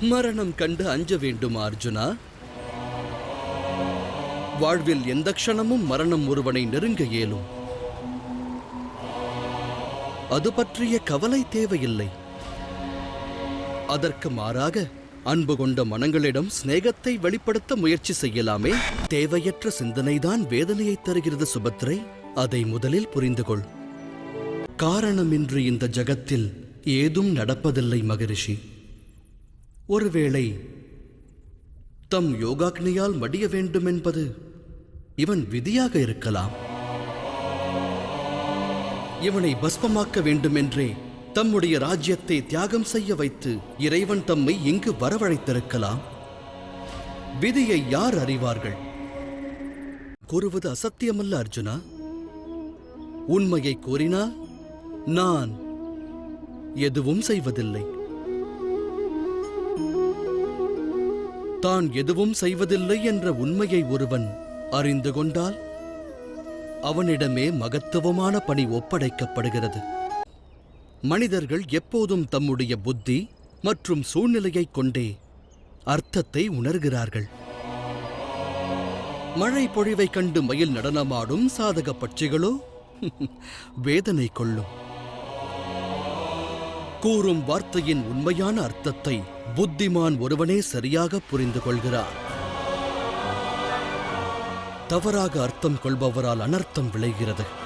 மரணம் கண்டு அஞ்ச வேண்டுமா அர்ஜுனா? வாழ்வில் எந்த க்ஷணமும் மரணம் ஒருவனை நெருங்க இயலும். அது பற்றிய கவலை தேவையில்லை. அதற்கு மாறாக அன்பு கொண்ட மனங்களிடம் சிநேகத்தை வெளிப்படுத்த முயற்சி செய்யலாமே. தேவையற்ற சிந்தனைதான் வேதனையை தருகிறது சுபத்ரை. அதை முதலில் புரிந்து கொள். காரணமின்றி இந்த ஜகத்தில் ஏதும் நடப்பதில்லை மகரிஷி. ஒருவேளை தம் யோகாக்னியால் மடிய வேண்டும் என்பது இவன் விதியாக இருக்கலாம். இவனை பஸ்மமாக்க வேண்டுமென்றே தம்முடைய ராஜ்யத்தை தியாகம் செய்ய வைத்து இறைவன் தம்மை இங்கு வரவழைத்திருக்கலாம். விதியை யார் அறிவார்கள்? கூறுவது அசத்தியமல்ல அர்ஜுனா. உண்மையை கூறினால் நான் எதுவும் செய்வதில்லை. தான் எதுவும் செய்வதில்லை என்ற உண்மையை ஒருவன் அறிந்து கொண்டால் அவனிடமே மகத்துவமான பணி ஒப்படைக்கப்படுகிறது. மனிதர்கள் எப்போதும் தம்முடைய புத்தி மற்றும் சூழ்நிலையைக் கொண்டே அர்த்தத்தை உணர்கிறார்கள். மழை பொழிவை கண்டு மயில் நடனமாடும் சாதக பட்சிகளோ வேதனை கொள்ளும். கூறும் வார்த்தையின் உண்மையான அர்த்தத்தை புத்திமான் ஒருவனே சரியாக புரிந்து கொள்கிறார். தவறாக அர்த்தம் கொள்பவரால் அனர்த்தம் விளைகிறது.